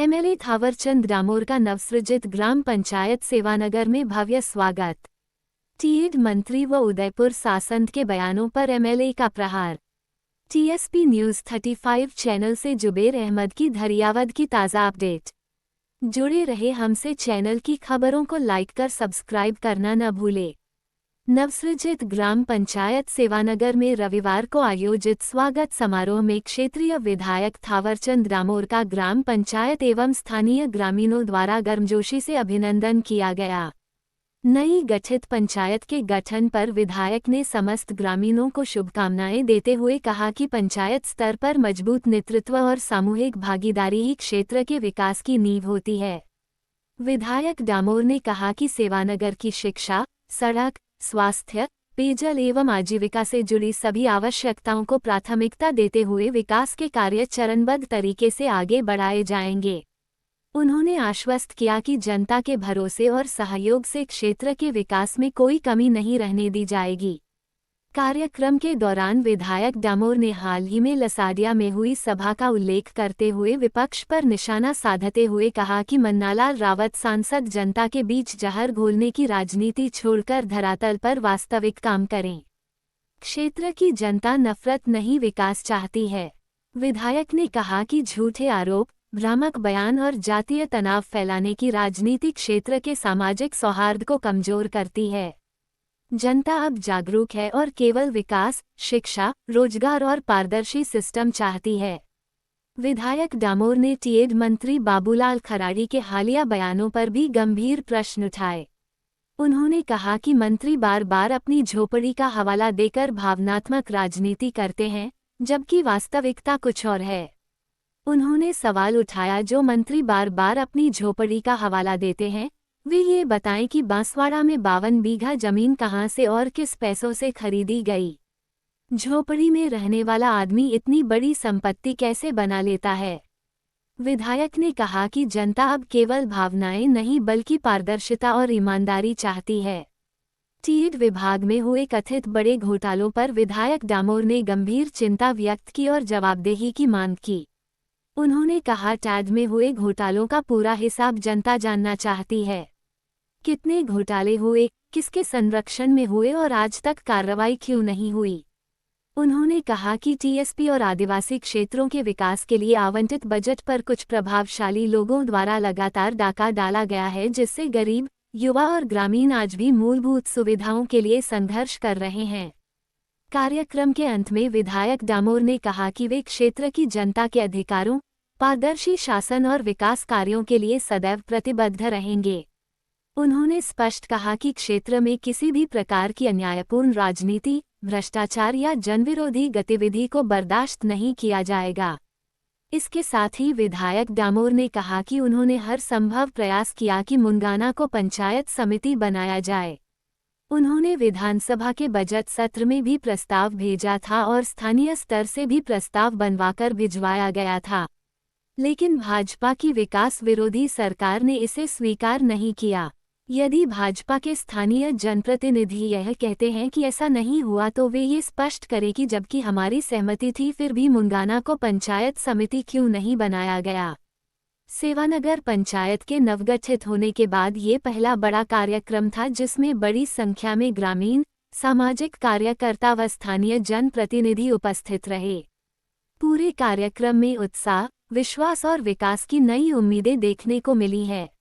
MLA Thawarchand Damor का नवसृजित ग्राम पंचायत सेवानगर में भव्य स्वागत। टीएड मंत्री व उदयपुर सांसद के बयानों पर एमएलए का प्रहार। टीएसपी न्यूज़ 35 चैनल से जुबेर अहमद की धरियावद की ताज़ा अपडेट। जुड़े रहे हमसे। चैनल की खबरों को लाइक कर सब्सक्राइब करना न भूले। नवसृजित ग्राम पंचायत सेवानगर में रविवार को आयोजित स्वागत समारोह में क्षेत्रीय विधायक थावरचंद डामोर का ग्राम पंचायत एवं स्थानीय ग्रामीणों द्वारा गर्मजोशी से अभिनंदन किया गया। नई गठित पंचायत के गठन पर विधायक ने समस्त ग्रामीणों को शुभकामनाएं देते हुए कहा कि पंचायत स्तर पर मजबूत नेतृत्व और सामूहिक भागीदारी ही क्षेत्र के विकास की नींव होती है। विधायक डामोर ने कहा कि सेवानगर की शिक्षा, सड़क, स्वास्थ्य, पेयजल एवं आजीविका से जुड़ी सभी आवश्यकताओं को प्राथमिकता देते हुए विकास के कार्य चरणबद्ध तरीके से आगे बढ़ाए जाएंगे। उन्होंने आश्वस्त किया कि जनता के भरोसे और सहयोग से क्षेत्र के विकास में कोई कमी नहीं रहने दी जाएगी। कार्यक्रम के दौरान विधायक डामोर ने हाल ही में लसाडिया में हुई सभा का उल्लेख करते हुए विपक्ष पर निशाना साधते हुए कहा कि मन्नालाल रावत सांसद जनता के बीच जहर घोलने की राजनीति छोड़कर धरातल पर वास्तविक काम करें। क्षेत्र की जनता नफरत नहीं, विकास चाहती है। विधायक ने कहा कि झूठे आरोप, भ्रामक बयान और जातीय तनाव फैलाने की राजनीति क्षेत्र के सामाजिक सौहार्द को कमजोर करती है। जनता अब जागरूक है और केवल विकास, शिक्षा, रोजगार और पारदर्शी सिस्टम चाहती है। विधायक डामोर ने टीएड मंत्री बाबूलाल खराड़ी के हालिया बयानों पर भी गंभीर प्रश्न उठाए। उन्होंने कहा कि मंत्री बार बार अपनी झोपड़ी का हवाला देकर भावनात्मक राजनीति करते हैं, जबकि वास्तविकता कुछ और है। उन्होंने सवाल उठाया, जो मंत्री बार बार अपनी झोपड़ी का हवाला देते हैं, वे ये बताएं कि बांसवाड़ा में 52 बीघा जमीन कहां से और किस पैसों से खरीदी गई। झोपड़ी में रहने वाला आदमी इतनी बड़ी संपत्ति कैसे बना लेता है। विधायक ने कहा कि जनता अब केवल भावनाएं नहीं बल्कि पारदर्शिता और ईमानदारी चाहती है। टीएड विभाग में हुए कथित बड़े घोटालों पर विधायक डामोर ने गंभीर चिंता व्यक्त की और जवाबदेही की मांग की। उन्होंने कहा, टैड में हुए घोटालों का पूरा हिसाब जनता जानना चाहती है। कितने घोटाले हुए, किसके संरक्षण में हुए और आज तक कार्रवाई क्यों नहीं हुई। उन्होंने कहा कि टीएसपी और आदिवासी क्षेत्रों के विकास के लिए आवंटित बजट पर कुछ प्रभावशाली लोगों द्वारा लगातार डाका डाला गया है, जिससे गरीब, युवा और ग्रामीण आज भी मूलभूत सुविधाओं के लिए संघर्ष कर रहे हैं। कार्यक्रम के अंत में विधायक डामोर ने कहा कि वे क्षेत्र की जनता के अधिकारों, पारदर्शी शासन और विकास कार्यों के लिए सदैव प्रतिबद्ध रहेंगे। उन्होंने स्पष्ट कहा कि क्षेत्र में किसी भी प्रकार की अन्यायपूर्ण राजनीति, भ्रष्टाचार या जनविरोधी गतिविधि को बर्दाश्त नहीं किया जाएगा। इसके साथ ही विधायक डामोर ने कहा कि उन्होंने हर संभव प्रयास किया कि मुंगाना को पंचायत समिति बनाया जाए। उन्होंने विधानसभा के बजट सत्र में भी प्रस्ताव भेजा था और स्थानीय स्तर से भी प्रस्ताव बनवाकर भिजवाया गया था, लेकिन भाजपा की विकास विरोधी सरकार ने इसे स्वीकार नहीं किया। यदि भाजपा के स्थानीय जनप्रतिनिधि यह कहते हैं कि ऐसा नहीं हुआ, तो वे ये स्पष्ट करें कि जबकि हमारी सहमति थी फिर भी मुंगाना को पंचायत समिति क्यों नहीं बनाया गया। सेवानगर पंचायत के नवगठित होने के बाद ये पहला बड़ा कार्यक्रम था जिसमें बड़ी संख्या में ग्रामीण, सामाजिक कार्यकर्ता व स्थानीय जनप्रतिनिधि उपस्थित रहे। पूरे कार्यक्रम में उत्साह, विश्वास और विकास की नई उम्मीदें देखने को मिली है।